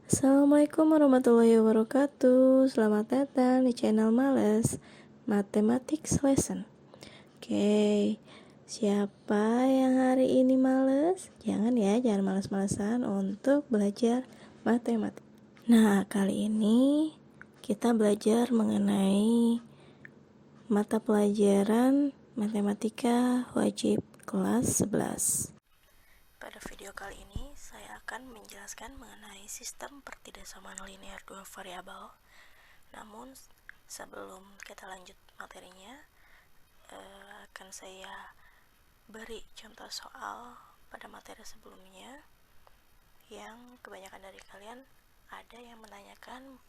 Assalamualaikum warahmatullahi wabarakatuh. Selamat datang di channel Males Mathematics Lesson. Oke, siapa yang hari ini males? Jangan males-malesan untuk belajar matematik. Nah, kali ini kita belajar mengenai mata pelajaran matematika wajib kelas 11. Pada video kali ini saya akan menjelaskan mengenai sistem pertidaksamaan linear dua variabel. Namun sebelum kita lanjut materinya, akan saya beri contoh soal pada materi sebelumnya yang kebanyakan dari kalian ada yang menanyakan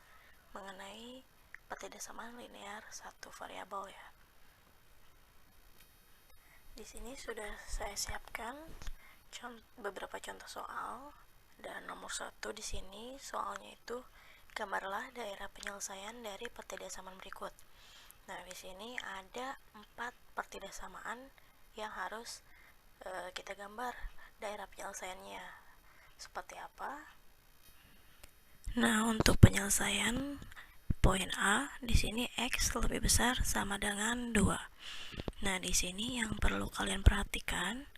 mengenai pertidaksamaan linear satu variabel ya. Di sini sudah saya siapkan beberapa contoh soal, dan nomor 1 di sini soalnya itu gambarlah daerah penyelesaian dari pertidaksamaan berikut. Nah, di sini ada 4 pertidaksamaan yang harus kita gambar daerah penyelesaiannya. Seperti apa? Nah, untuk penyelesaian poin A, di sini X lebih besar sama dengan 2. Nah, di sini yang perlu kalian perhatikan,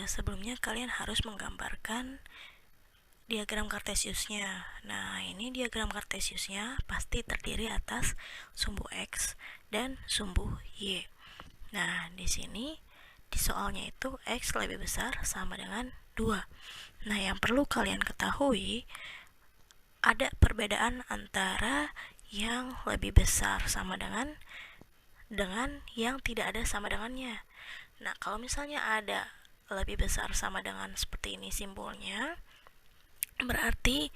sebelumnya kalian harus menggambarkan diagram kartesiusnya. Nah, ini diagram kartesiusnya pasti terdiri atas sumbu X dan sumbu Y. Nah, di sini di soalnya itu X lebih besar sama dengan 2. Nah, yang perlu kalian ketahui, ada perbedaan antara yang lebih besar sama dengan yang tidak ada sama dengannya. Nah, kalau misalnya ada lebih besar sama dengan seperti ini simbolnya, berarti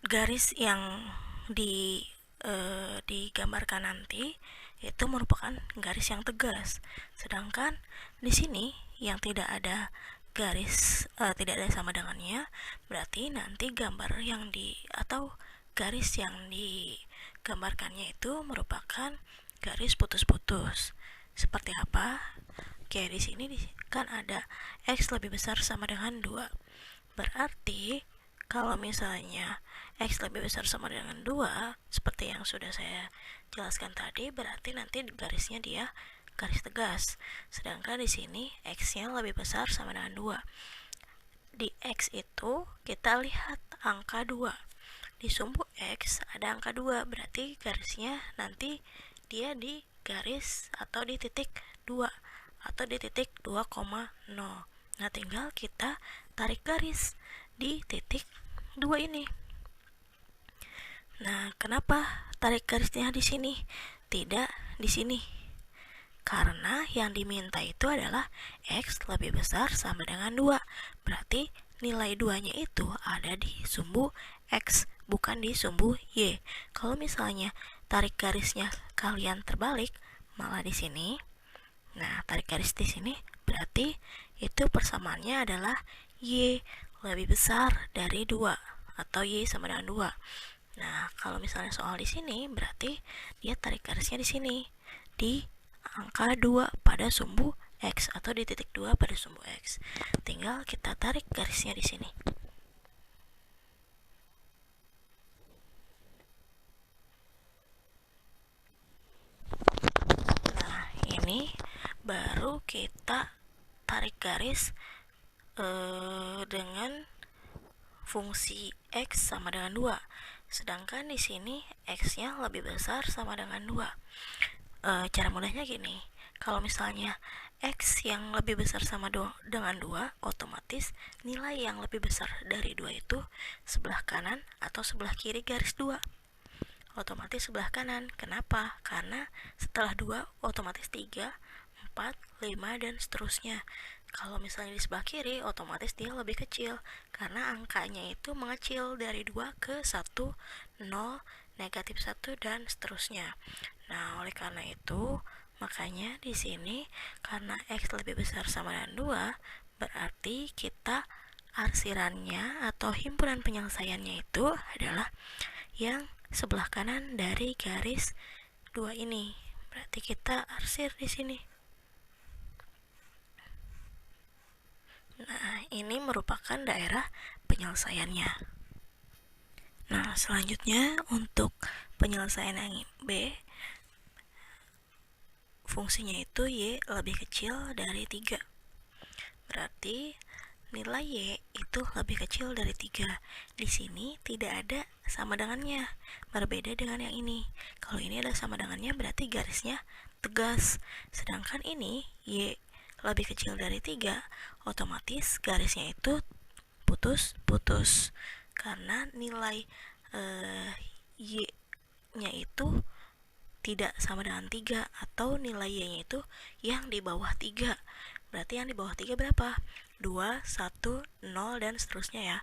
garis yang digambarkan nanti itu merupakan garis yang tegas. Sedangkan di sini yang tidak ada garis tidak ada sama dengannya, berarti nanti gambar yang atau garis yang digambarkannya itu merupakan garis putus-putus. Seperti apa? Oke, di sini kan ada X lebih besar sama dengan 2. Berarti kalau misalnya X lebih besar sama dengan 2, seperti yang sudah saya jelaskan tadi, berarti nanti garisnya dia garis tegas. Sedangkan di sini X-nya lebih besar sama dengan 2. Di X itu kita lihat angka 2. Di sumbu X ada angka 2, berarti garisnya nanti dia di garis atau di titik 2 atau di titik 2,0. Nah, tinggal kita tarik garis di titik 2 ini. Nah, kenapa tarik garisnya di sini, tidak di sini? Karena yang diminta itu adalah X lebih besar sama dengan 2. Berarti nilai 2-nya itu ada di sumbu X, bukan di sumbu Y. Kalau misalnya tarik garisnya kalian terbalik, malah di sini. Nah, tarik garis di sini berarti itu persamaannya adalah Y lebih besar dari 2 atau Y sama dengan 2. Nah, kalau misalnya soal di sini berarti dia tarik garisnya di sini di angka 2 pada sumbu X atau di titik 2 pada sumbu X. Tinggal kita tarik garisnya di sini. Nah, ini baru kita tarik garis dengan fungsi X sama dengan 2. Sedangkan di sini X-nya lebih besar sama dengan 2. Cara mudahnya gini, kalau misalnya X yang lebih besar sama dengan 2, otomatis nilai yang lebih besar dari 2 itu sebelah kanan atau sebelah kiri garis 2. Otomatis sebelah kanan. Kenapa? Karena setelah 2 otomatis 3, 4, 5 dan seterusnya. Kalau misalnya di sebelah kiri, otomatis dia lebih kecil karena angkanya itu mengecil dari 2 ke 1, 0, negatif 1 dan seterusnya. Nah, oleh karena itu, makanya di sini karena X lebih besar sama dengan 2, berarti kita arsirannya atau himpunan penyelesaiannya itu adalah yang sebelah kanan dari garis 2 ini. Berarti kita arsir di sini. Nah, ini merupakan daerah penyelesaiannya. Nah, selanjutnya untuk penyelesaian yang B, fungsinya itu Y lebih kecil dari 3. Berarti nilai Y itu lebih kecil dari 3. Di sini tidak ada sama dengannya. Berbeda dengan yang ini. Kalau ini ada sama dengannya berarti garisnya tegas. Sedangkan ini Y lebih kecil dari 3, otomatis garisnya itu putus-putus. Karena nilai Y-nya itu tidak sama dengan 3, atau nilai Y-nya itu yang di bawah 3. Berarti yang di bawah 3 berapa? 2, 1, 0, dan seterusnya ya.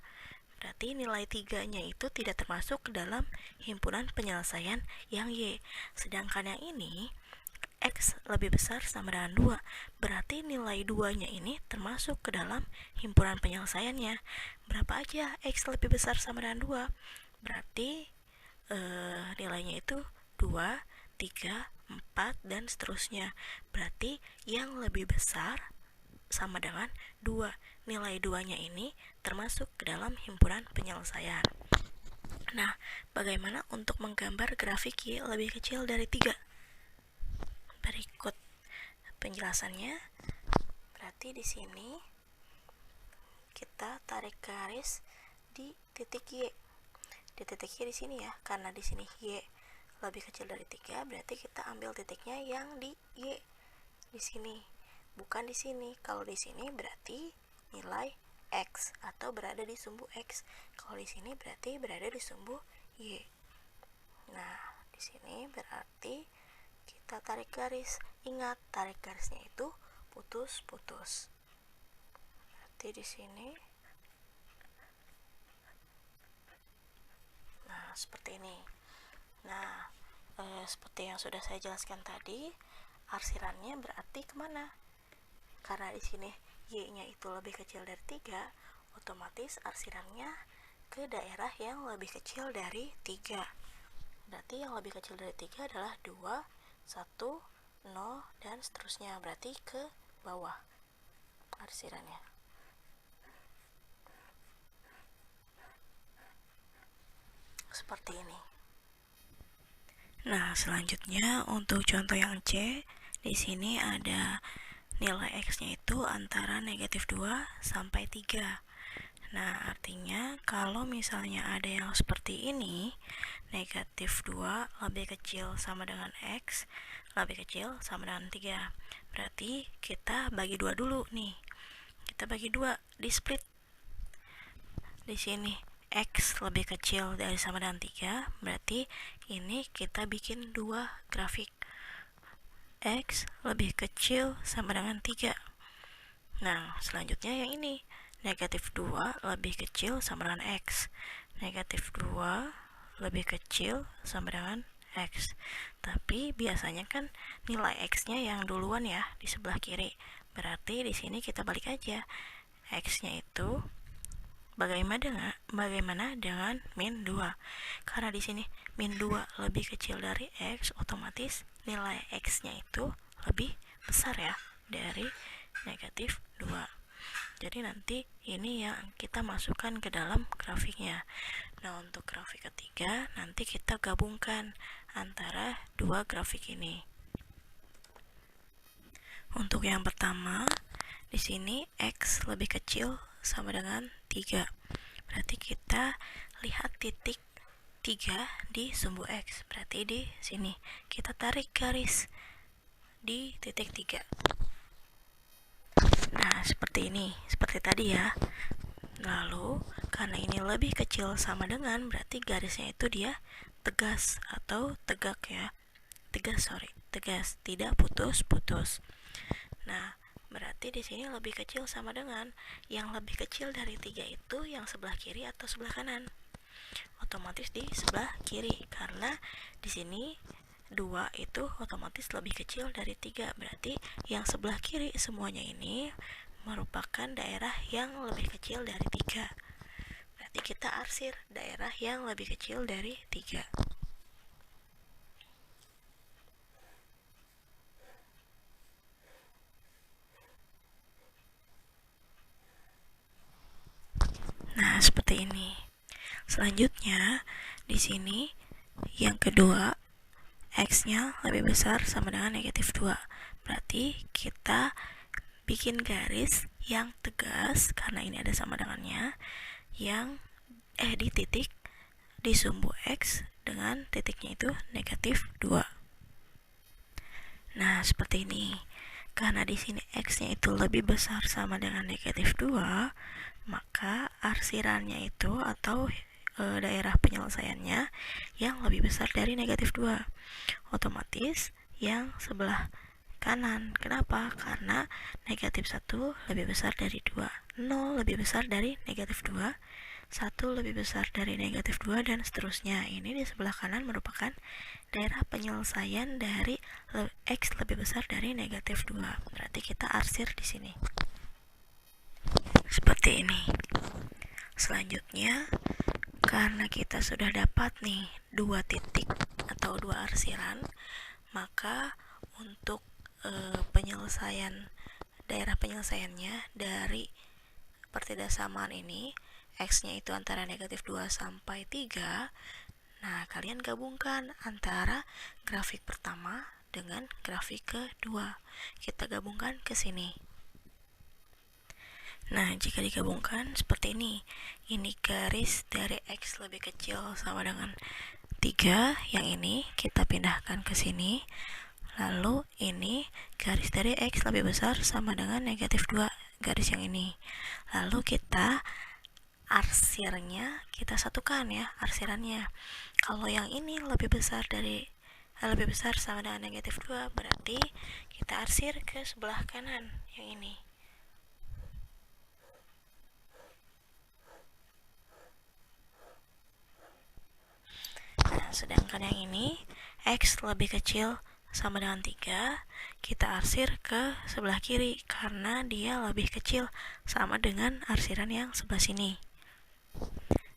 Berarti nilai 3-nya itu tidak termasuk ke dalam himpunan penyelesaian yang Y. Sedangkan yang ini, X lebih besar sama dengan 2. Berarti nilai 2-nya ini termasuk ke dalam himpunan penyelesaiannya. Berapa aja X lebih besar sama dengan 2? Berarti nilainya itu 2, 3, 4, dan seterusnya. Berarti yang lebih besar sama dengan 2. Nilai 2-nya ini termasuk ke dalam himpunan penyelesaian. Nah, bagaimana untuk menggambar grafik Y lebih kecil dari 3? Berikut penjelasannya. Berarti di sini kita tarik garis di titik Y. Di titik Y di sini ya, karena di sini Y lebih kecil dari 3, berarti kita ambil titiknya yang di Y di sini, bukan di sini. Kalau di sini berarti nilai X atau berada di sumbu X. Kalau di sini berarti berada di sumbu Y. Nah, di sini berarti kita tarik garis. Ingat, tarik garisnya itu putus-putus. Berarti di sini, nah seperti ini. Nah, seperti yang sudah saya jelaskan tadi, arsirannya berarti kemana? Karena di sini Y-nya itu lebih kecil dari 3, otomatis arsirannya ke daerah yang lebih kecil dari 3. Berarti yang lebih kecil dari 3 adalah 2, 1, 0, dan seterusnya. Berarti ke bawah arsirannya. Seperti ini. Nah, selanjutnya untuk contoh yang C, di sini ada nilai X-nya itu antara negatif 2 sampai 3. Nah, artinya kalau misalnya ada yang seperti ini, negatif 2 lebih kecil sama dengan X, lebih kecil sama dengan 3. Berarti kita bagi 2 dulu nih. Kita bagi 2, di split. Di sini X lebih kecil dari sama dengan 3, berarti ini kita bikin 2 grafik. X lebih kecil sama dengan 3. Nah, selanjutnya yang ini, negatif 2 lebih kecil sama dengan X. Negatif 2 lebih kecil sama dengan X. Tapi biasanya kan nilai X-nya yang duluan ya, di sebelah kiri. Berarti di sini kita balik aja. X-nya itu bagaimana dengan min 2? Karena di sini min 2 lebih kecil dari X, otomatis nilai X-nya itu lebih besar ya dari negatif 2. Jadi nanti ini yang kita masukkan ke dalam grafiknya. Nah, untuk grafik ketiga nanti kita gabungkan antara dua grafik ini. Untuk yang pertama, di sini X lebih kecil sama dengan 3. Berarti kita lihat titik 3 di sumbu X. Berarti di sini kita tarik garis di titik 3. Nah, seperti ini, seperti tadi ya. Lalu, karena ini lebih kecil sama dengan, berarti garisnya itu dia tegas atau tegak ya. Tegas, tidak putus-putus. Nah, berarti di sini lebih kecil sama dengan, yang lebih kecil dari 3 itu yang sebelah kiri atau sebelah kanan? Otomatis di sebelah kiri, karena di sini 2 itu otomatis lebih kecil dari 3. Berarti yang sebelah kiri semuanya ini merupakan daerah yang lebih kecil dari 3. Berarti kita arsir daerah yang lebih kecil dari 3. Nah, seperti ini. Selanjutnya di sini yang kedua, X-nya lebih besar sama dengan negatif 2. Berarti kita bikin garis yang tegas karena ini ada sama dengannya, yang di titik di sumbu X dengan titiknya itu negatif 2. Nah, seperti ini. Karena di sini X-nya itu lebih besar sama dengan negatif 2, maka arsirannya itu atau daerah penyelesaiannya yang lebih besar dari negatif 2. Otomatis yang sebelah kanan. Kenapa? Karena negatif 1 lebih besar dari 2, 0 lebih besar dari negatif 2, 1 lebih besar dari negatif 2, dan seterusnya. Ini di sebelah kanan merupakan daerah penyelesaian dari X lebih besar dari negatif 2. Berarti kita arsir di sini. Seperti ini. Selanjutnya, karena kita sudah dapat nih 2 titik atau 2 arsiran, maka untuk penyelesaian daerah penyelesaiannya dari pertidasamaan ini, X-nya itu antara negatif 2 sampai 3. Nah, kalian gabungkan antara grafik pertama dengan grafik kedua. Kita gabungkan ke sini. Nah, jika digabungkan seperti ini. Ini garis dari X lebih kecil sama dengan 3. Yang ini kita pindahkan ke sini. Lalu ini garis dari X lebih besar sama dengan negatif 2, garis yang ini. Lalu kita arsirnya kita satukan ya, arsirannya. Kalau yang ini lebih besar sama dengan negatif 2, berarti kita arsir ke sebelah kanan yang ini. Nah, sedangkan yang ini X lebih kecil sama dengan 3, kita arsir ke sebelah kiri karena dia lebih kecil sama dengan arsiran yang sebelah sini.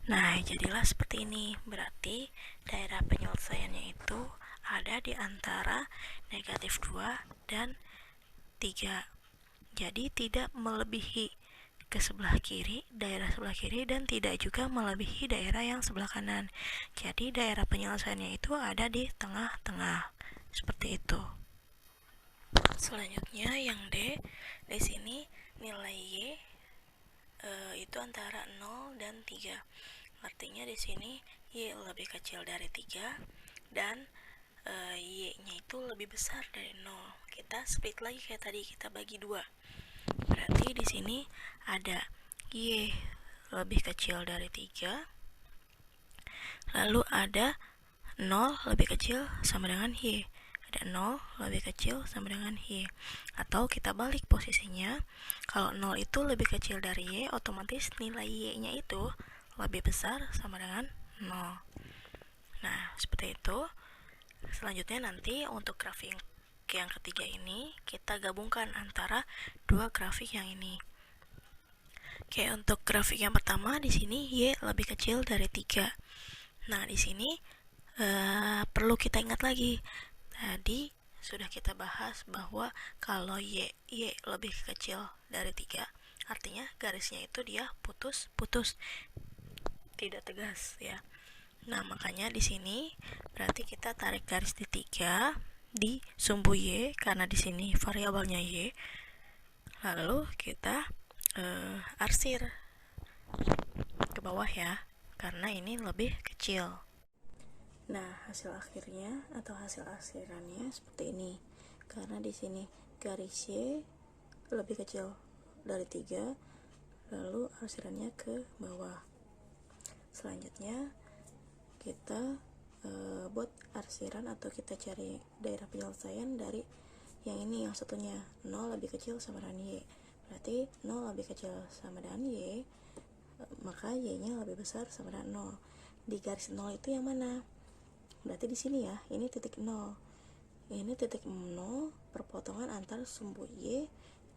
Nah, jadilah seperti ini. Berarti daerah penyelesaiannya itu ada di antara negatif 2 dan 3. Jadi tidak melebihi ke sebelah kiri, daerah sebelah kiri, dan tidak juga melebihi daerah yang sebelah kanan. Jadi daerah penyelesaiannya itu ada di tengah-tengah. Seperti itu. Selanjutnya yang D, di sini nilai Y itu antara 0 dan 3. Artinya di sini Y lebih kecil dari 3 dan Y-nya itu lebih besar dari 0. Kita split lagi kayak tadi, kita bagi 2. Berarti di sini ada Y lebih kecil dari 3. Lalu ada 0 lebih kecil sama dengan Y. Ada 0 lebih kecil sama dengan Y. Atau kita balik posisinya, kalau 0 itu lebih kecil dari Y, otomatis nilai Y-nya itu lebih besar sama dengan 0. Nah, seperti itu. Selanjutnya nanti untuk grafik yang ketiga ini, kita gabungkan antara dua grafik yang ini. Oke, untuk grafik yang pertama di sini Y lebih kecil dari 3. Nah, di sini perlu kita ingat lagi. Tadi sudah kita bahas bahwa kalau Y lebih kecil dari 3, artinya garisnya itu dia putus-putus, tidak tegas ya. Nah, makanya di sini berarti kita tarik garis di 3 di sumbu Y karena di sini variabelnya Y. Lalu kita arsir ke bawah ya, karena ini lebih kecil. Nah, hasil akhirnya atau hasil arsirannya seperti ini. Karena di sini garis Y lebih kecil dari 3, lalu arsirannya ke bawah. Selanjutnya kita buat arsiran atau kita cari daerah penyelesaian dari yang ini, yang satunya 0 lebih kecil sama dengan Y. Berarti 0 lebih kecil sama dengan Y, maka Y-nya lebih besar sama dengan 0. Di garis 0 itu yang mana? Berarti di sini ya, ini titik 0. Ini titik 0 perpotongan antara sumbu Y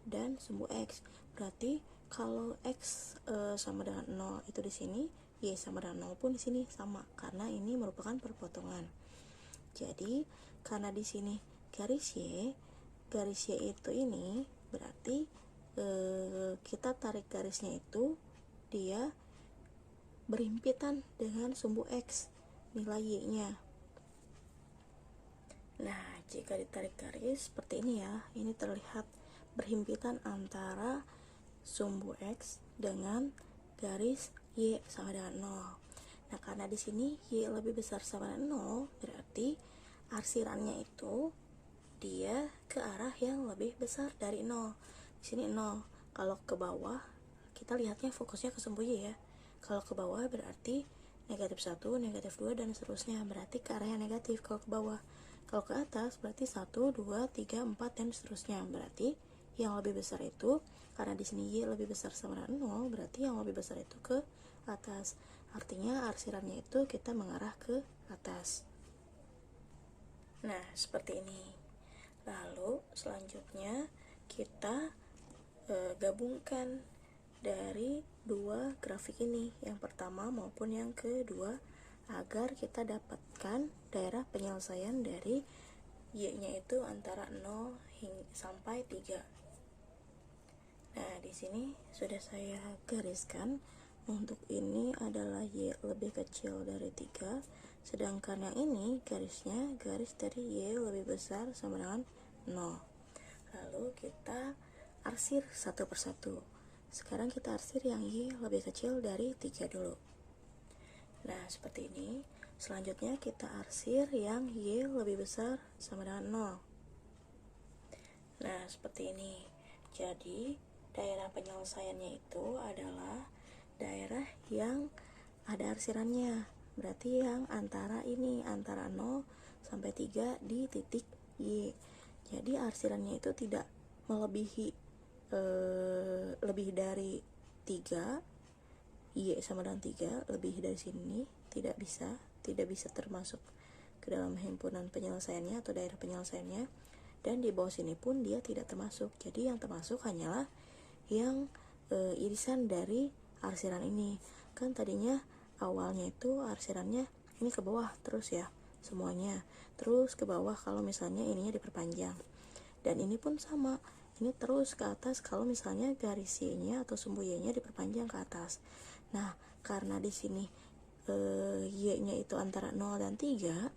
dan sumbu X. Berarti kalau X sama dengan 0 itu di sini, Y sama dengan 0 pun di sini sama, karena ini merupakan perpotongan. Jadi, karena di sini garis Y itu ini, berarti kita tarik garisnya itu dia berhimpitan dengan sumbu X, nilai Y-nya. Nah, jika ditarik garis seperti ini ya, ini terlihat berhimpitan antara sumbu X dengan garis Y sama dengan 0. Nah, karena di sini Y lebih besar sama dengan 0, berarti arsirannya itu dia ke arah yang lebih besar dari 0. Di sini 0. Kalau ke bawah, kita lihatnya fokusnya ke sumbu Y ya. Kalau ke bawah berarti negatif 1, negatif 2, dan seterusnya. Berarti ke arah yang negatif kalau ke bawah. Kalau ke atas berarti 1, 2, 3, 4, dan seterusnya. Berarti yang lebih besar itu, karena di sini Y lebih besar sama dengan 0, berarti yang lebih besar itu ke atas. Artinya arsirannya itu kita mengarah ke atas. Nah, seperti ini. Lalu selanjutnya kita gabungkan dari dua grafik ini, yang pertama maupun yang kedua, agar kita dapatkan daerah penyelesaian dari Y-nya itu antara 0 sampai 3. Nah, di sini sudah saya gariskan. Untuk ini adalah Y lebih kecil dari 3, sedangkan yang ini garisnya garis dari Y lebih besar sama dengan 0. Lalu kita arsir satu persatu. Sekarang kita arsir yang Y lebih kecil dari 3 dulu. Nah, seperti ini. Selanjutnya kita arsir yang Y lebih besar sama dengan 0. Nah, seperti ini. Jadi, daerah penyelesaiannya itu adalah daerah yang ada arsirannya. Berarti yang antara ini, antara 0 sampai 3 di titik Y. Jadi, arsirannya itu tidak melebihi lebih dari 3, Y sama dengan 3, lebih dari sini tidak bisa termasuk ke dalam himpunan penyelesaiannya atau daerah penyelesaiannya, dan di bawah sini pun dia tidak termasuk. Jadi yang termasuk hanyalah yang irisan dari arsiran ini. Kan tadinya awalnya itu arsirannya ini ke bawah terus ya semuanya, terus ke bawah kalau misalnya ininya diperpanjang, dan ini pun sama, ini terus ke atas kalau misalnya garis Y-nya atau sumbu Y-nya diperpanjang ke atas. Nah, karena di sini Y-nya itu antara 0 dan 3,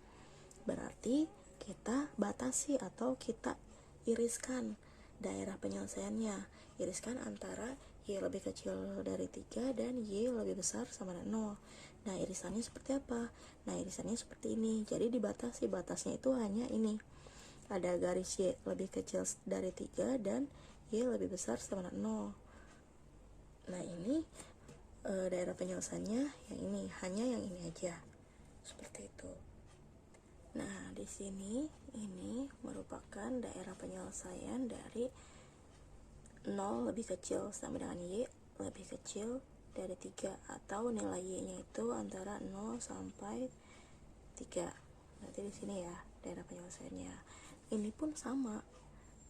berarti kita batasi atau kita iriskan daerah penyelesaiannya. Iriskan antara Y lebih kecil dari 3 dan Y lebih besar sama dengan 0. Nah, irisannya seperti apa? Nah, irisannya seperti ini. Jadi dibatasi, batasnya itu hanya ini. Ada garis Y lebih kecil dari 3 dan Y lebih besar sama dengan 0. Nah, ini daerah penyelesaiannya yang ini, hanya yang ini aja. Seperti itu. Nah, di sini ini merupakan daerah penyelesaian dari 0 lebih kecil sama dengan Y lebih kecil dari 3, atau nilai Y-nya itu antara 0 sampai 3. Berarti di sini ya daerah penyelesaiannya. Ini pun sama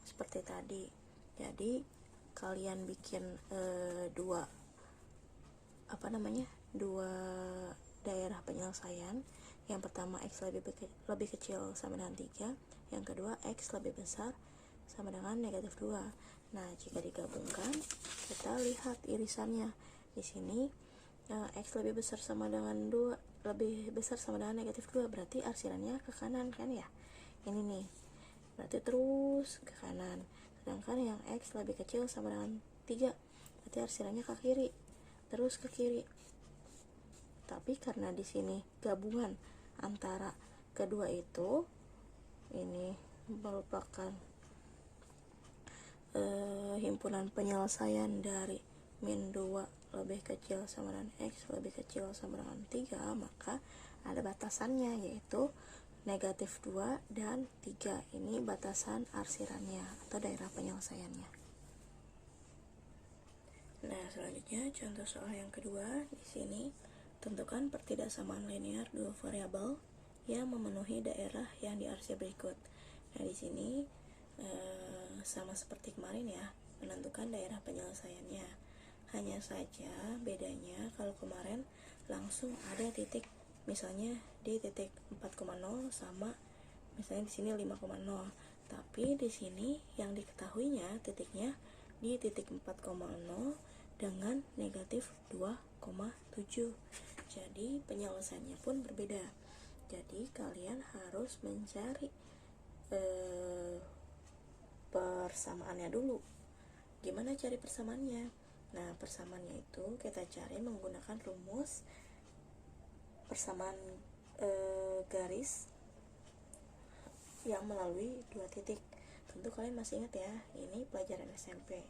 seperti tadi. Jadi kalian bikin dua daerah penyelesaian. Yang pertama X lebih kecil sama dengan 3, yang kedua X lebih besar sama dengan negatif 2. Nah, jika digabungkan kita lihat irisannya. Di sini X lebih besar sama dengan 2, lebih besar sama dengan negatif 2, berarti arsirannya ke kanan kan ya. Ini nih, berarti terus ke kanan. Sedangkan yang X lebih kecil sama dengan 3, berarti arsirannya ke kiri, terus ke kiri. Tapi karena di sini gabungan antara kedua itu, ini merupakan himpunan penyelesaian dari min 2 lebih kecil sama dengan X lebih kecil sama dengan 3, maka ada batasannya, yaitu negatif 2 dan 3. Ini batasan arsirannya atau daerah penyelesaiannya. Nah, selanjutnya contoh soal yang kedua. Di sini tentukan pertidaksamaan linear dua variabel yang memenuhi daerah yang diarsir berikut. Nah, di sini sama seperti kemarin ya, menentukan daerah penyelesaiannya. Hanya saja bedanya kalau kemarin langsung ada titik, misalnya di titik 4,0 sama misalnya di sini 5,0. Tapi di sini yang diketahuinya titiknya di titik 4,0 dengan negatif 2,7. Jadi penyelesaiannya pun berbeda. Jadi kalian harus mencari persamaannya dulu. Gimana cari persamaannya? Nah, persamaannya itu kita cari menggunakan rumus persamaan garis yang melalui dua titik. Tentu kalian masih ingat ya, ini pelajaran SMP.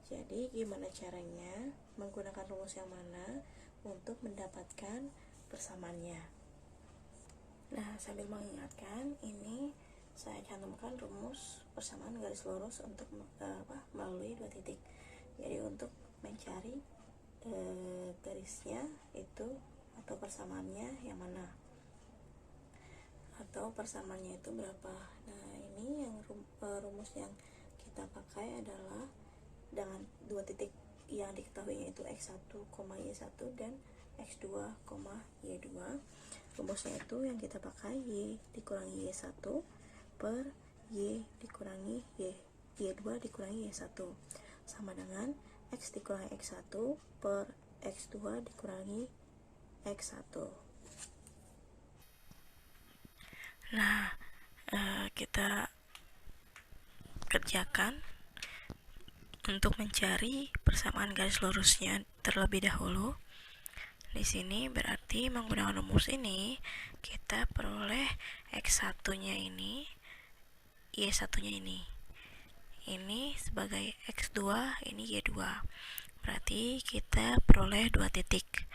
Jadi gimana caranya, menggunakan rumus yang mana untuk mendapatkan persamaannya. Nah, sambil mengingatkan, ini saya cantumkan rumus persamaan garis lurus untuk melalui dua titik. Jadi untuk mencari garisnya itu atau persamaannya yang mana, atau persamaannya itu berapa. Nah, ini yang rumus yang kita pakai adalah dengan dua titik yang diketahui, yaitu x1, y1 dan x2, y2. Rumusnya itu yang kita pakai y dikurangi y1 per y dikurangi y2 dikurangi y1 sama dengan x dikurangi x1 per x2 dikurangi x1. Nah, kita kerjakan untuk mencari persamaan garis lurusnya terlebih dahulu. Di sini berarti menggunakan rumus ini kita peroleh x1-nya ini, y1-nya ini sebagai x2, ini y2. Berarti kita peroleh dua titik,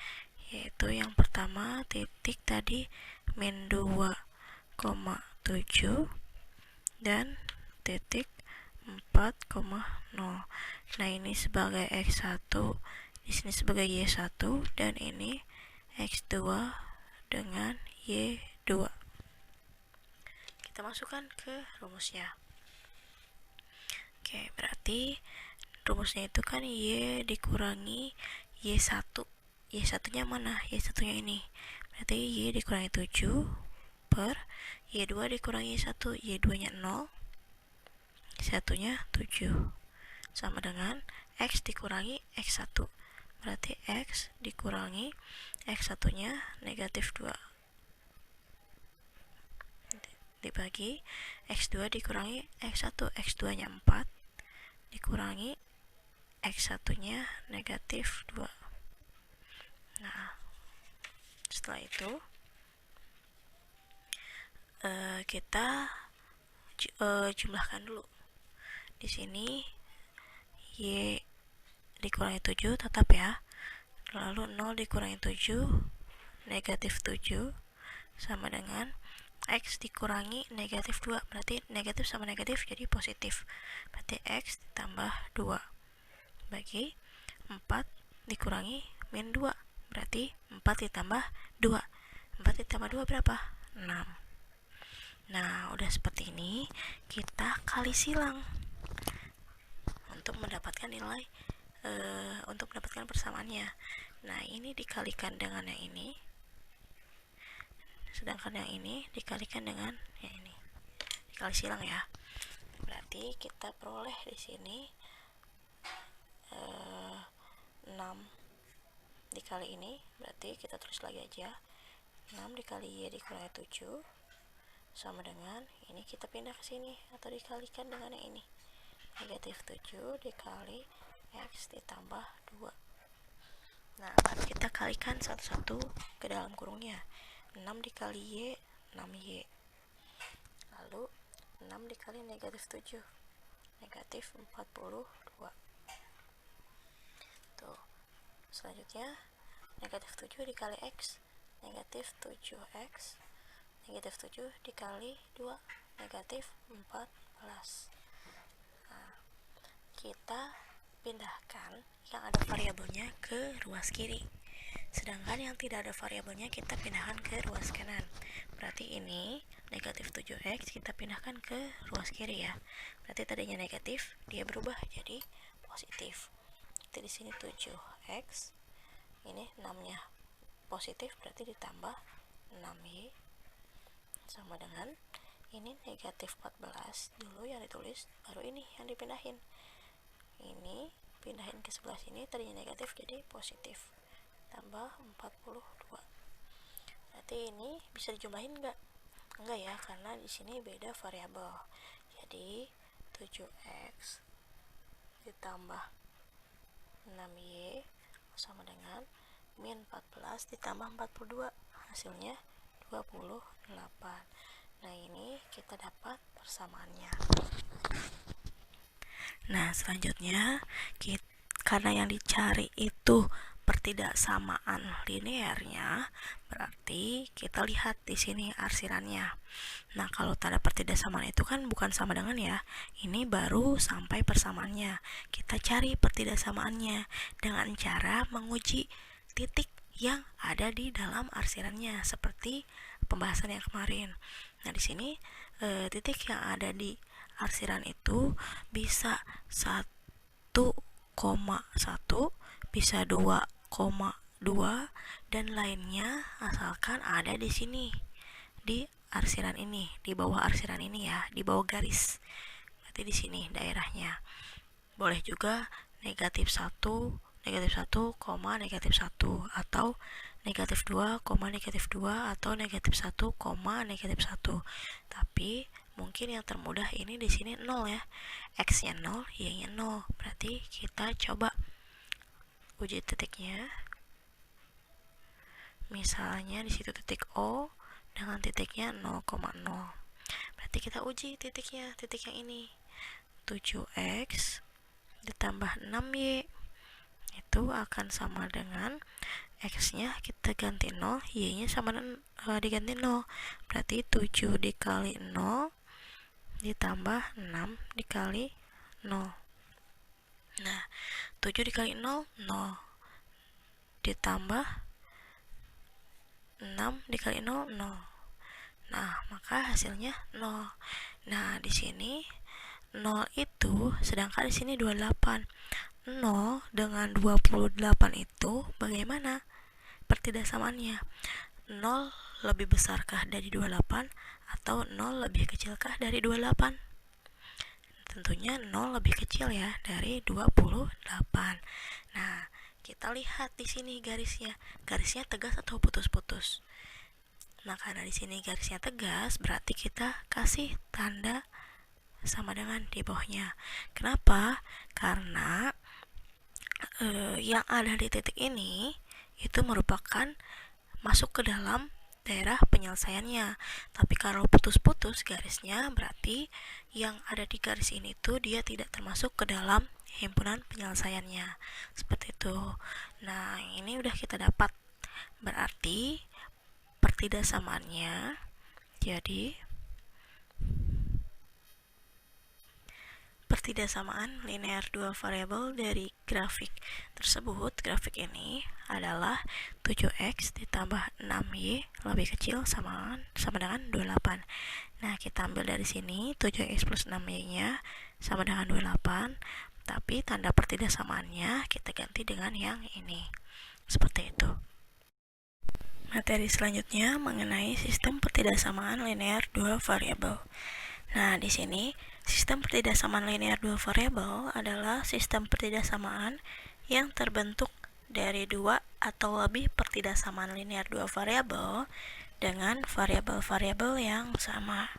yaitu yang pertama titik tadi min 2,7 dan titik 4,0. Nah, ini sebagai x1, di sini sebagai y1, dan ini x2 dengan y2. Kita masukkan ke rumusnya. Oke, berarti rumusnya itu kan y dikurangi y1. Y1-nya mana? Y1-nya ini. Berarti y dikurangi 7 per y2 dikurangi y1. Y2-nya 0, y1-nya 7. Sama dengan x dikurangi x1. Berarti x dikurangi x1-nya negatif 2 dibagi x2 dikurangi x1. X2-nya 4 dikurangi x1-nya negatif 2. Nah, setelah itu kita jumlahkan dulu. Di sini y dikurangi 7 tetap ya. Lalu 0 dikurangi 7 negatif 7 sama dengan x dikurangi negatif 2. Berarti negatif sama negatif jadi positif. Berarti x ditambah 2 bagi 4 dikurangi min 2. Berarti 4 ditambah 2. 4 ditambah 2 berapa? 6. Nah, udah seperti ini, kita kali silang untuk mendapatkan nilai, untuk mendapatkan persamaannya. Nah, ini dikalikan dengan yang ini, sedangkan yang ini dikalikan dengan yang ini, dikali silang ya. Berarti kita peroleh di sini 6 dikali ini, berarti kita tulis lagi aja 6 dikali y dikurangi 7 sama dengan ini, kita pindah ke sini atau dikalikan dengan yang ini, negatif 7 dikali x ditambah 2. Nah, baru kita kalikan satu-satu ke dalam kurungnya. 6 dikali y 6y, lalu 6 dikali negatif 7 negatif 42. Tuh, selanjutnya negatif 7 dikali x negatif 7x, negatif 7 dikali 2 negatif 14. Nah, kita pindahkan yang ada variabelnya ke ruas kiri, sedangkan yang tidak ada variabelnya kita pindahkan ke ruas kanan. Berarti ini negatif 7x kita pindahkan ke ruas kiri ya. Berarti tadinya negatif, dia berubah jadi positif. Jadi di sini 7x, ini 6-nya positif, berarti ditambah 6y sama dengan ini negatif 14 dulu yang ditulis, baru ini yang dipindahin. Ini pindahin ke sebelah sini, tadinya negatif jadi positif. tambah 42. Berarti ini bisa dijumlahin enggak ya, karena di sini beda variabel. Jadi 7x ditambah 6y sama dengan min 14 ditambah 42, hasilnya 28. Nah, ini kita dapat persamaannya. Nah, selanjutnya karena yang dicari itu pertidaksamaan linearnya, berarti kita lihat di sini arsirannya. Nah, kalau tanda pertidaksamaan itu kan bukan sama dengan ya. Ini baru sampai persamaannya. Kita cari pertidaksamaannya dengan cara menguji titik yang ada di dalam arsirannya seperti pembahasan yang kemarin. Nah, di sini titik yang ada di arsiran itu bisa 1,1, bisa 2,2 dan lainnya, asalkan ada di sini di arsiran ini, di bawah arsiran ini ya, di bawah garis. Berarti di sini daerahnya. Boleh juga negatif 1, negatif 1, negatif 1, atau negatif 2, negatif 2, atau negatif 1, negatif 1. Tapi mungkin yang termudah ini di sini 0 ya. X-nya 0, Y-nya 0. Berarti kita coba uji titiknya. Misalnya di situ titik O dengan titiknya 0,0. Berarti kita uji titiknya, titik yang ini. 7x ditambah 6y itu akan sama dengan x-nya kita ganti 0, y-nya sama dengan diganti 0. Berarti 7 dikali 0 ditambah 6 dikali 0. Nah, 7 dikali 0, 0. Ditambah 6 dikali 0, 0. Nah, maka hasilnya 0. Nah, di sini 0 itu, sedangkan di sini 28. 0 dengan 28 itu bagaimana pertidaksamaannya? 0 lebih besarkah dari 28 atau 0 lebih kecilkah dari 28? Tentunya 0 lebih kecil ya dari 28. Nah, kita lihat di sini garisnya. Garisnya tegas atau putus-putus? Nah, karena di sini garisnya tegas, berarti kita kasih tanda sama dengan di bawahnya. Kenapa? Karena yang ada di titik ini itu merupakan masuk ke dalam daerah penyelesaiannya. Tapi kalau putus-putus garisnya, berarti yang ada di garis ini tuh dia tidak termasuk ke dalam himpunan penyelesaiannya. Seperti itu. Nah, ini udah kita dapat. Berarti pertidaksamaannya jadi pertidaksamaan linear dua variabel dari grafik tersebut. Grafik ini adalah 7x ditambah 6y lebih kecil sama dengan 28. Nah, kita ambil dari sini 7x plus 6y-nya sama dengan 28, tapi tanda pertidaksamaannya kita ganti dengan yang ini. Seperti itu. Materi selanjutnya mengenai sistem pertidaksamaan linear dua variabel. Nah, di sini sistem pertidaksamaan linear dua variabel adalah sistem pertidaksamaan yang terbentuk dari dua atau lebih pertidaksamaan linear dua variabel dengan variabel-variabel yang sama.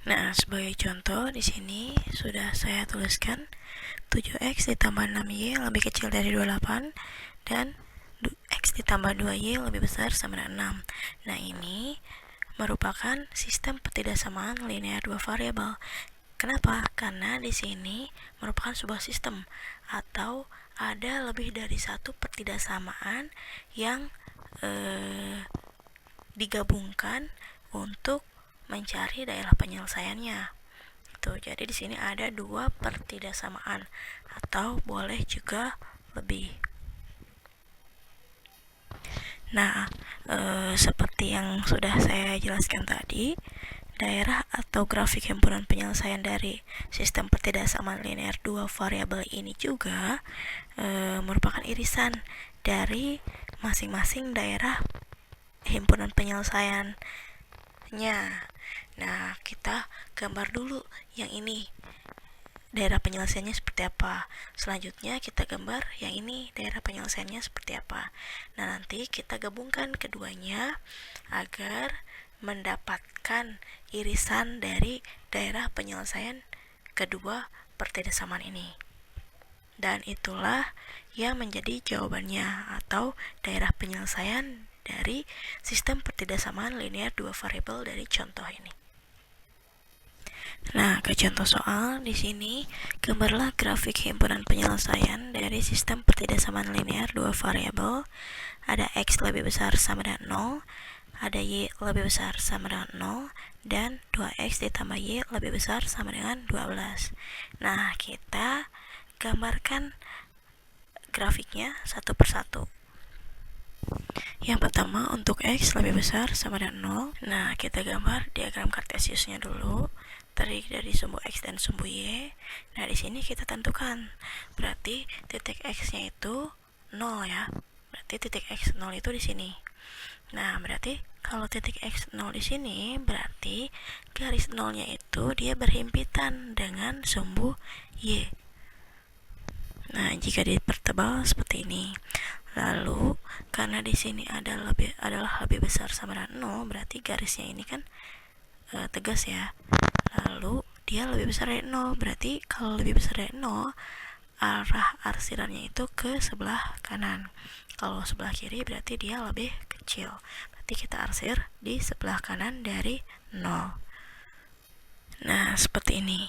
Nah, sebagai contoh di sini sudah saya tuliskan 7x ditambah 6y lebih kecil dari 28 dan x ditambah 2y lebih besar sama dengan 6. Nah, ini merupakan sistem pertidaksamaan linear dua variabel. Kenapa? Karena di sini merupakan sebuah sistem atau ada lebih dari satu pertidaksamaan yang digabungkan untuk mencari daerah penyelesaiannya. Tuh, jadi di sini ada dua pertidaksamaan atau boleh juga lebih. Nah, seperti yang sudah saya jelaskan tadi, daerah atau grafik himpunan penyelesaian dari sistem pertidaksamaan linear dua variabel ini juga merupakan irisan dari masing-masing daerah himpunan penyelesaiannya. Nah, kita gambar dulu yang ini. daerah penyelesaiannya seperti apa. Selanjutnya kita gambar yang ini daerah penyelesaiannya seperti apa. Nah, nanti kita gabungkan keduanya agar mendapatkan irisan dari daerah penyelesaian kedua pertidasamaan ini. Dan itulah yang menjadi jawabannya atau daerah penyelesaian dari sistem pertidasamaan linear dua variabel dari contoh ini. Nah, ke contoh soal di sini, gambarlah grafik himpunan penyelesaian dari sistem pertidasamaan linear dua variabel. Ada x lebih besar sama dengan 0, ada y lebih besar sama dengan 0, dan 2x ditambah y lebih besar sama dengan 12. Nah, kita gambarkan grafiknya satu persatu. Yang pertama, untuk x lebih besar sama dengan 0. Nah, kita gambar diagram kartesiusnya dulu, terdiri dari sumbu x dan sumbu y. Nah, di sini kita tentukan. Berarti titik x-nya itu 0 ya. Berarti titik x 0 itu di sini. Nah, berarti kalau titik x 0 di sini, berarti garis 0-nya itu dia berhimpitan dengan sumbu y. Nah, jika dipertebal seperti ini. Lalu, karena di sini adalah lebih besar sama dengan 0, berarti garisnya ini kan tegas ya. Lalu, dia lebih besar dari 0, berarti kalau lebih besar dari 0, arah arsirannya itu ke sebelah kanan. Kalau sebelah kiri berarti dia lebih kecil. Berarti kita arsir di sebelah kanan dari 0. Nah, seperti ini.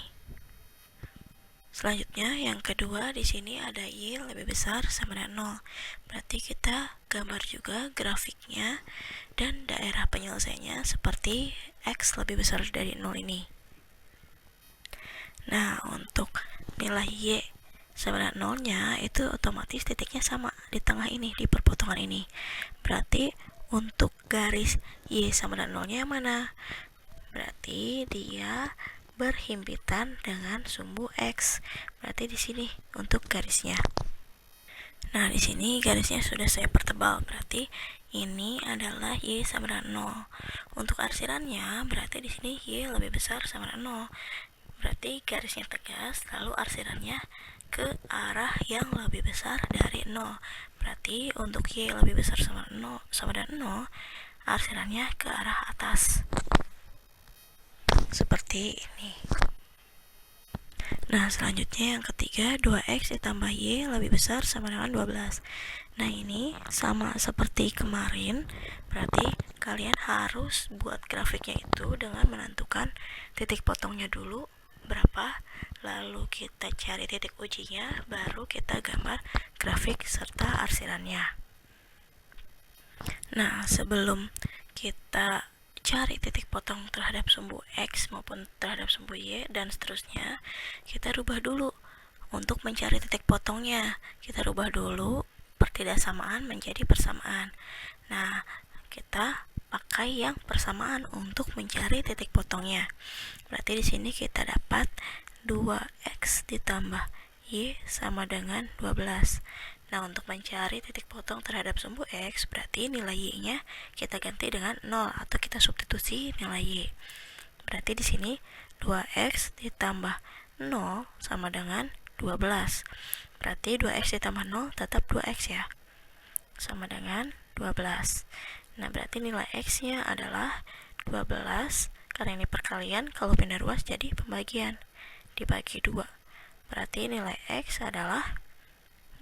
Selanjutnya, yang kedua di sini ada y lebih besar sama dengan 0. Berarti kita gambar juga grafiknya dan daerah penyelesaiannya seperti x lebih besar dari 0 ini. Nah, untuk nilai y sama dengan 0-nya itu otomatis titiknya sama di tengah ini, di perpotongan ini. Berarti untuk garis y sama dengan 0-nya yang mana? Berarti dia berhimpitan dengan sumbu x. Berarti di sini untuk garisnya. Nah, di sini garisnya sudah saya pertebal. Berarti ini adalah y sama dengan 0. Untuk arsirannya berarti di sini y lebih besar sama dengan 0. Berarti garisnya tegas, lalu arsirannya ke arah yang lebih besar dari 0. Berarti untuk y lebih besar sama dengan 0, arsirannya ke arah atas. Seperti ini. Nah, selanjutnya yang ketiga, 2x ditambah y lebih besar sama dengan 12. Nah, ini sama seperti kemarin, berarti kalian harus buat grafiknya itu dengan menentukan titik potongnya dulu berapa, lalu kita cari titik ujinya, baru kita gambar grafik serta arsirannya. Nah, sebelum kita cari titik potong terhadap sumbu x maupun terhadap sumbu y dan seterusnya, kita rubah dulu untuk mencari titik potongnya. Kita rubah dulu pertidasamaan menjadi persamaan. Nah, kita pakai yang persamaan untuk mencari titik potongnya. Berarti di sini kita dapat 2x ditambah y sama dengan 12. Nah, untuk mencari titik potong terhadap sumbu x, berarti nilai y-nya kita ganti dengan 0 atau kita substitusi nilai y. Berarti di sini 2x ditambah 0 sama dengan 12. Berarti 2x ditambah 0 tetap 2x ya. Sama dengan 12. Nah, berarti nilai x-nya adalah 12. Karena ini perkalian, kalau pindah ruas jadi pembagian. Dibagi 2. Berarti nilai x adalah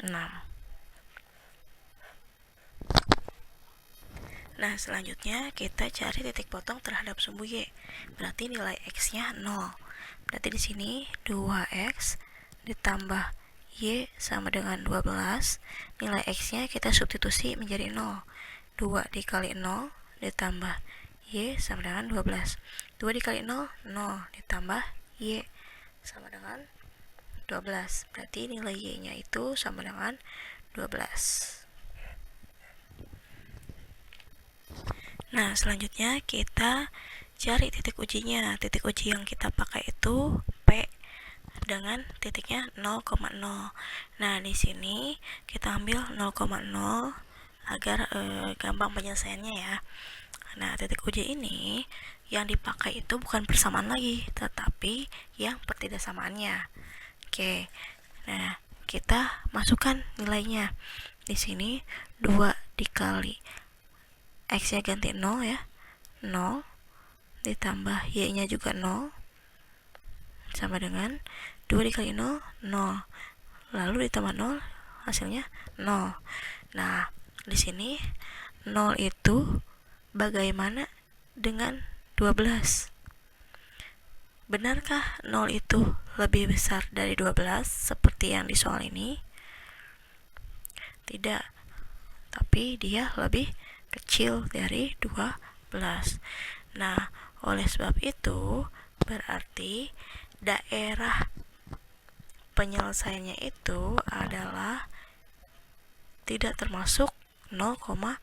6. Nah, selanjutnya kita cari titik potong terhadap sumbu y. Berarti nilai x-nya 0. Berarti di sini 2x ditambah y sama dengan 12. Nilai x-nya kita substitusi menjadi 0. 2 dikali 0 ditambah y sama dengan 12. 2 dikali 0, 0 ditambah y sama dengan 12. Berarti nilai y-nya itu sama dengan 12. Nah, selanjutnya kita cari titik ujinya. Titik uji yang kita pakai itu P dengan titiknya 0,0. Nah, di sini kita ambil 0,0 agar gampang penyelesaiannya ya. Nah, titik uji ini yang dipakai itu bukan persamaan lagi, tetapi yang pertidasamaannya. Oke. Nah, kita masukkan nilainya. Di sini 2 dikali X-nya ganti 0 ya. 0 ditambah Y-nya juga 0 sama dengan 2 dikali 0, 0. Lalu ditambah 0, hasilnya 0. Nah, di sini 0 itu bagaimana dengan 12? Benarkah 0 itu lebih besar dari 12 seperti yang di soal ini? Tidak, tapi dia lebih kecil dari 12. Nah, oleh sebab itu berarti daerah penyelesaiannya itu adalah tidak termasuk 0,0.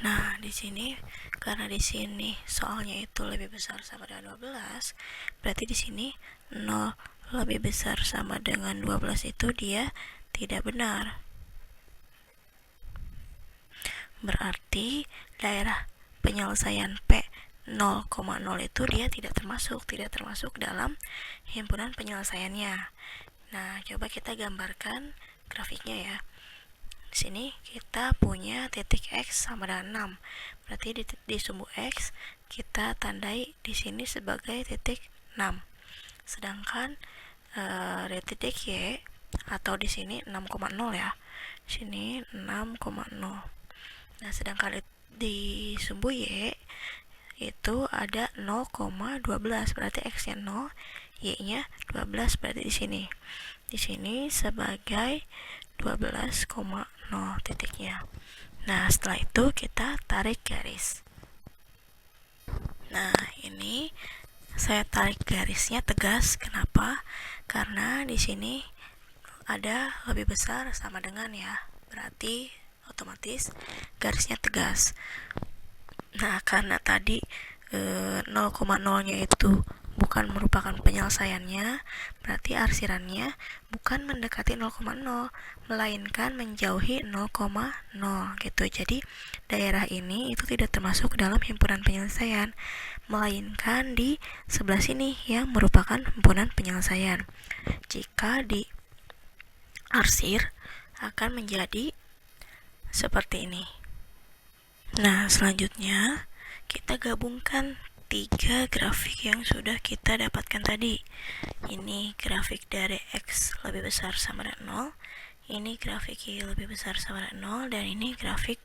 Nah, di sini karena di sini soalnya itu lebih besar sama dengan 12, berarti di sini 0 lebih besar sama dengan 12 itu dia tidak benar. Berarti daerah penyelesaian P 0,0 itu dia tidak termasuk dalam himpunan penyelesaiannya. Nah, coba kita gambarkan grafiknya ya. Di sini kita punya titik X sama dengan 6. Berarti di sumbu X kita tandai di sini sebagai titik 6. Sedangkan di titik Y atau di sini 6,0 ya. Di sini 6,0. Nah, sedangkan di sumbu Y itu ada 0,12, berarti X-nya 0, Y-nya 12, berarti di sini. Di sini sebagai 12,0 titiknya. Nah, setelah itu kita tarik garis. Nah, ini saya tarik garisnya tegas. Kenapa? Karena di sini ada lebih besar sama dengan ya. Berarti otomatis garisnya tegas. Nah, karena tadi 0,0-nya itu bukan merupakan penyelesaiannya, berarti arsirannya bukan mendekati 0,0, melainkan menjauhi 0,0 gitu. Jadi daerah ini itu tidak termasuk dalam himpunan penyelesaian, melainkan di sebelah sini yang merupakan himpunan penyelesaian. Jika di arsir akan menjadi seperti ini. Nah, selanjutnya kita gabungkan 3 grafik yang sudah kita dapatkan tadi. Ini grafik dari X lebih besar sama dengan 0, ini grafik Y lebih besar sama dengan 0, dan ini grafik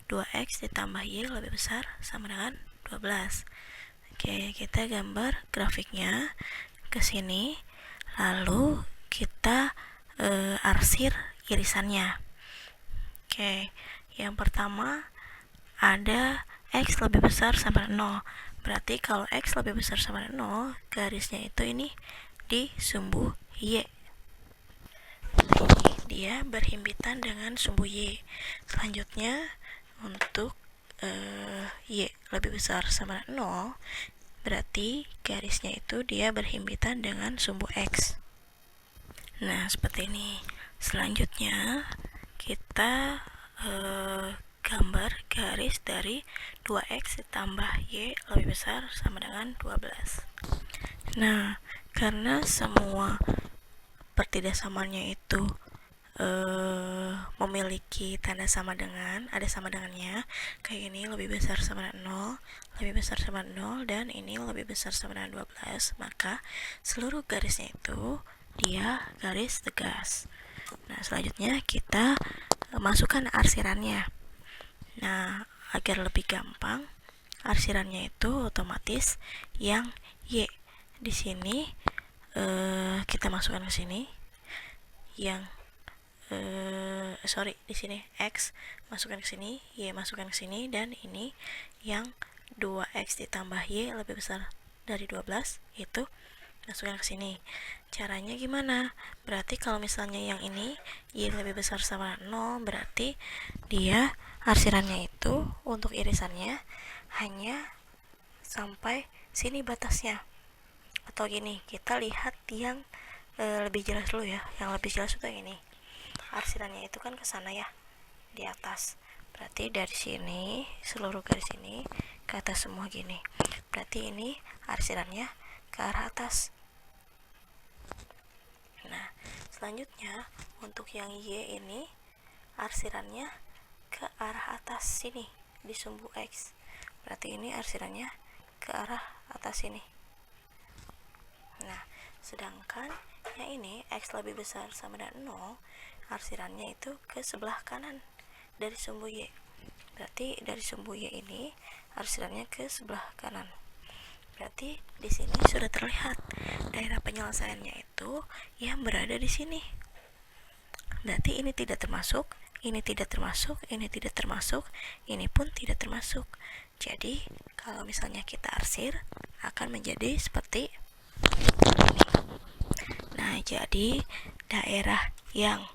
2X ditambah Y lebih besar sama dengan 12. Oke, kita gambar grafiknya ke sini, lalu kita arsir irisannya. Oke, yang pertama ada X lebih besar sama 0. Berarti kalau X lebih besar sama 0, garisnya itu ini di sumbu Y. Ini dia berhimpitan dengan sumbu Y. Selanjutnya untuk Y lebih besar sama 0, berarti garisnya itu dia berhimpitan dengan sumbu X. Nah, seperti ini. Selanjutnya kita gambar garis dari 2X ditambah Y lebih besar sama dengan 12. Nah, karena semua pertidaksamannya itu memiliki tanda sama dengan, ada sama dengannya, kayak ini lebih besar sama dengan 0, lebih besar sama dengan 0, dan ini lebih besar sama dengan 12, maka seluruh garisnya itu dia garis tegas. Nah, selanjutnya kita masukkan arsirannya. Nah, agar lebih gampang, arsirannya itu otomatis yang Y di sini kita masukkan ke sini, yang di sini X masukkan ke sini, Y masukkan ke sini, dan ini yang 2X ditambah Y lebih besar dari 12 itu masukkan ke sini. Caranya gimana? Berarti kalau misalnya yang ini Y lebih besar sama 0, berarti dia arsirannya itu untuk irisannya hanya sampai sini batasnya. Atau gini, kita lihat yang lebih jelas dulu ya. Yang lebih jelas itu yang ini. Arsirannya itu kan ke sana ya, di atas. Berarti dari sini seluruh garis ini ke atas semua gini. Berarti ini arsirannya ke arah atas. selanjutnya untuk yang Y ini arsirannya ke arah atas sini di sumbu X, berarti ini arsirannya ke arah atas sini. Nah, sedangkan yang ini X lebih besar sama dengan 0, arsirannya itu ke sebelah kanan dari sumbu Y. Berarti dari sumbu Y ini arsirannya ke sebelah kanan. Berarti di sini sudah terlihat daerah penyelesaiannya itu yang berada di sini. Berarti ini tidak termasuk, ini tidak termasuk, ini tidak termasuk, ini pun tidak termasuk. Jadi kalau misalnya kita arsir akan menjadi seperti ini. Nah, jadi daerah yang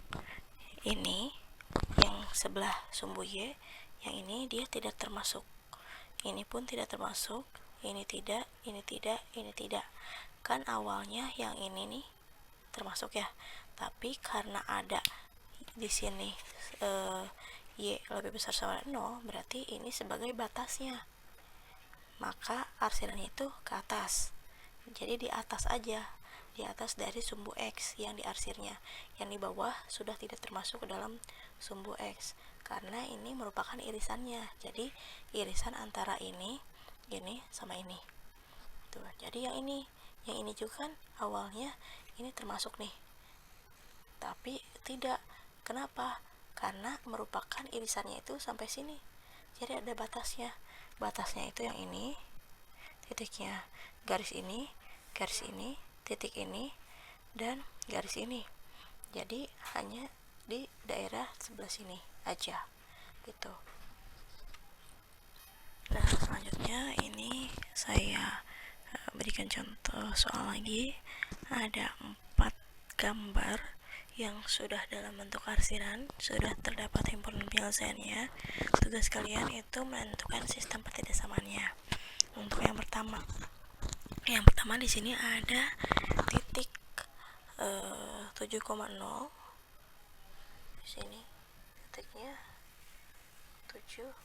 ini, yang sebelah sumbu Y, yang ini dia tidak termasuk. Ini pun tidak termasuk, ini tidak, ini tidak, ini tidak. Kan awalnya yang ini nih termasuk ya, tapi karena ada di sini Y lebih besar sama 0, berarti ini sebagai batasnya, maka arsirannya itu ke atas. Jadi di atas aja, di atas dari sumbu X yang diarsirnya. Yang di bawah sudah tidak termasuk ke dalam sumbu X karena ini merupakan irisannya. Jadi irisan antara ini sama ini. Tuh, jadi yang ini juga kan awalnya ini termasuk nih. Tapi tidak. Kenapa? Karena merupakan irisannya itu sampai sini. Jadi ada batasnya. Batasnya itu yang ini, titiknya garis ini, titik ini, dan garis ini. Jadi hanya di daerah sebelah sini aja gitu. Nah, selanjutnya ini saya berikan contoh soal lagi. Ada 4 gambar yang sudah dalam bentuk arsiran, sudah terdapat himpunan penyelesaiannya. Tugas kalian itu menentukan sistem pertidaksamannya. Untuk yang pertama di sini ada titik 7,0. Di sini titiknya 7,0.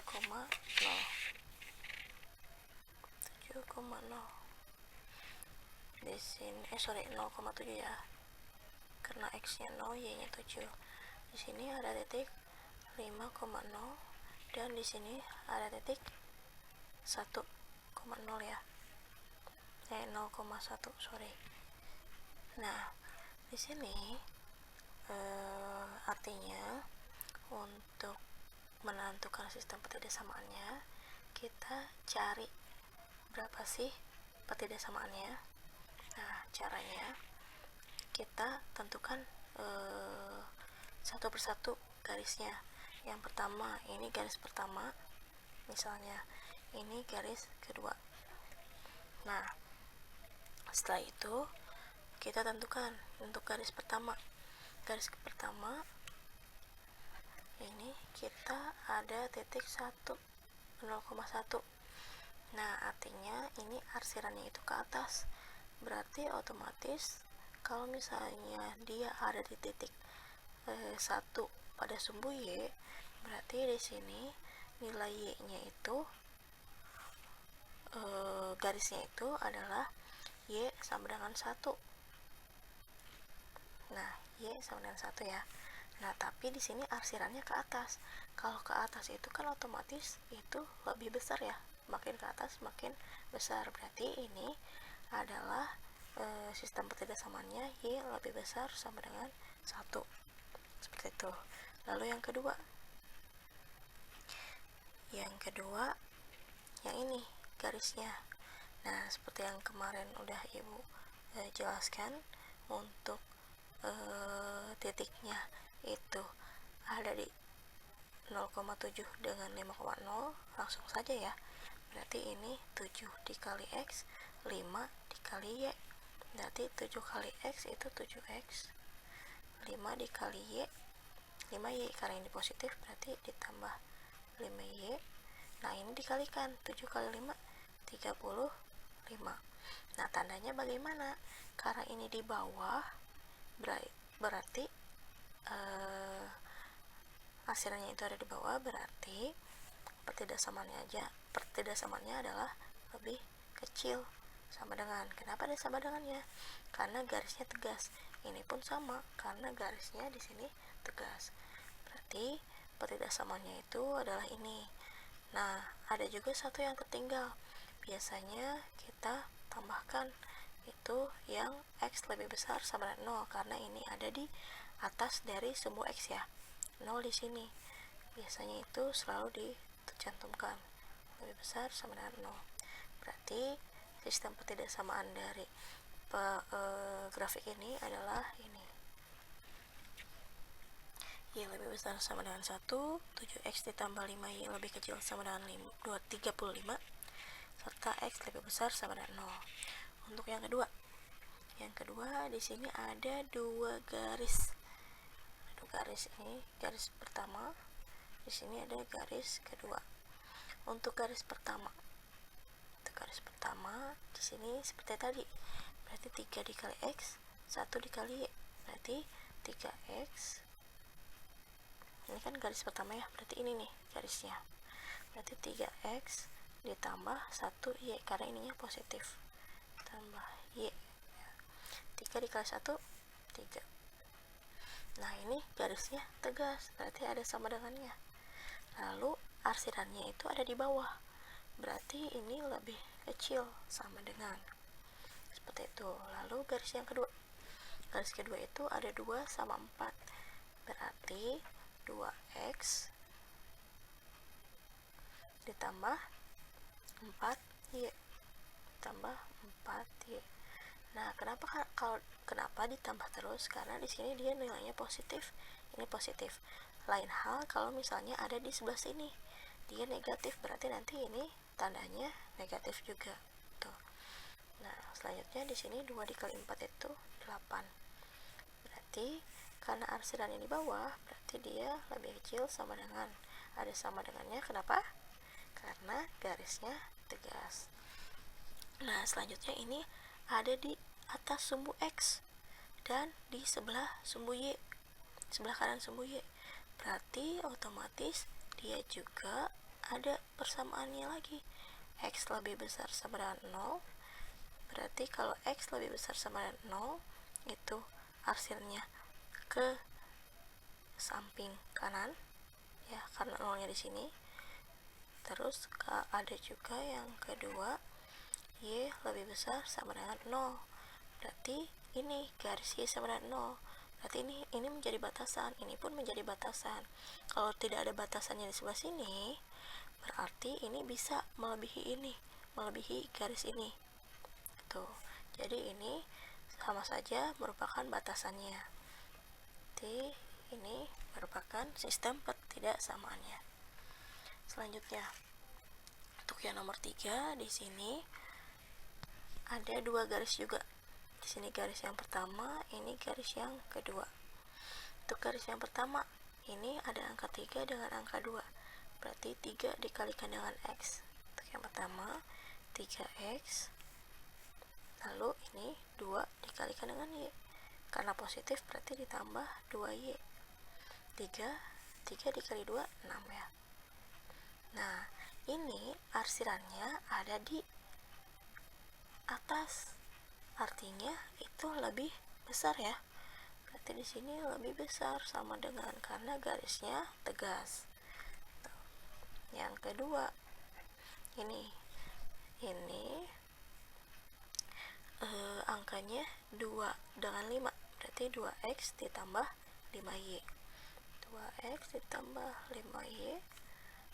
Di sini 0,7 ya. Karena X-nya 0, Y-nya 7. Di sini ada titik 5,0 dan di sini ada titik 1,0 ya. 0,1, sorry. Nah, di sini artinya untuk menentukan sistem pertidaksamaannya, kita cari berapa sih pertidaksamaannya. Nah, caranya kita tentukan satu persatu garisnya. Yang pertama, ini garis pertama, misalnya ini garis kedua. Nah, setelah itu kita tentukan untuk garis pertama. Garis pertama ini kita ada titik 0,1. Nah, artinya ini arsirannya itu ke atas. Berarti otomatis kalau misalnya dia ada di titik 1 pada sumbu Y, berarti di sini nilai Y-nya itu garisnya itu adalah Y sama dengan 1. Nah, Y sama dengan 1 ya. Nah, tapi di sini arsirannya ke atas. Kalau ke atas itu kan otomatis itu lebih besar ya. Makin ke atas makin besar. Berarti ini adalah sistem pertidaksamaannya Y lebih besar sama dengan 1. Seperti itu. Lalu yang kedua. Yang kedua yang ini garisnya. Nah, seperti yang kemarin udah Ibu jelaskan, untuk titiknya itu ada di 0,7 dengan 5,0, langsung saja ya. Berarti ini 7 dikali X, 5 dikali Y. Berarti 7 kali X itu 7X, 5 dikali Y, 5Y karena ini positif, berarti ditambah 5Y. Nah, ini dikalikan 7 kali 5, 35. Nah, tandanya bagaimana? Karena ini di bawah, berarti hasilnya itu ada di bawah, berarti pertidaksamaannya adalah lebih kecil sama dengan. Kenapa ada sama dengannya? Karena garisnya tegas. ini pun sama karena garisnya di sini tegas. Berarti pertidaksamaannya itu adalah ini. Nah, ada juga satu yang tertinggal. Biasanya kita tambahkan itu yang X lebih besar sama dengan 0 karena ini ada di atas dari sumbu X ya. 0 di sini. Biasanya itu selalu dicantumkan lebih besar sama dengan 0. Berarti sistem pertidaksamaan dari grafik ini adalah ini. Y lebih besar sama dengan 1, 7X ditambah 5Y lebih kecil sama dengan 35, serta X lebih besar sama dengan 0. Untuk yang kedua di sini ada dua garis. Ini garis pertama, di sini ada garis kedua. Untuk garis pertama di sini seperti tadi, berarti 3 dikali X, 1 dikali Y, berarti 3X. Ini kan garis pertama ya, berarti ini nih garisnya. Berarti 3X ditambah 1Y karena ininya positif. Tambah Y. 3 dikali 1, 3. Nah, ini garisnya tegas, berarti ada sama dengannya. Lalu arsirannya itu ada di bawah. Berarti ini lebih kecil sama dengan. Seperti itu. Lalu garis yang kedua. Garis kedua itu ada 2 sama 4. Berarti 2X ditambah 4Y tambah 4Y. Nah, kenapa ditambah terus? Karena di sini dia nilainya positif, ini positif. Lain hal kalau misalnya ada di sebelah sini, dia negatif, berarti nanti ini tandanya negatif juga. Tuh. Nah, selanjutnya di sini 2 dikali 4 itu 8. Berarti karena arsirannya di bawah, berarti dia lebih kecil sama dengan. Ada sama dengannya, kenapa? Karena garisnya tegas. Nah, selanjutnya ini ada di atas sumbu X dan di sebelah sumbu Y, sebelah kanan sumbu Y. Berarti otomatis dia juga ada persamaannya lagi. X lebih besar sama dengan 0. Berarti kalau X lebih besar sama dengan 0, itu arsirannya ke samping kanan ya, karena 0-nya di sini. Terus ada juga yang kedua, Y lebih besar sama dengan 0. Berarti ini garis Y sama dengan 0. Berarti ini menjadi batasan, ini pun menjadi batasan. Kalau tidak ada batasannya di sebelah sini, berarti ini bisa melebihi garis ini. Tuh. Jadi ini sama saja merupakan batasannya. Jadi ini merupakan sistem pertidaksamaannya. Selanjutnya, untuk yang nomor 3 di sini ada 2 garis juga. Di sini garis yang pertama, ini garis yang kedua. Untuk garis yang pertama, ini ada angka 3 dengan angka 2. Berarti 3 dikalikan dengan X. Untuk yang pertama, 3X. Lalu ini 2 dikalikan dengan Y. Karena positif berarti ditambah 2Y. 3 dikali 2, 6 ya. Nah, ini arsirannya ada di atas. Artinya itu lebih besar ya. Berarti di sini lebih besar sama dengan karena garisnya tegas. Yang kedua, ini angkanya 2 dengan 5. Berarti 2X ditambah 5Y. 2X ditambah 5Y.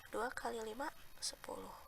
2 kali 5, 10.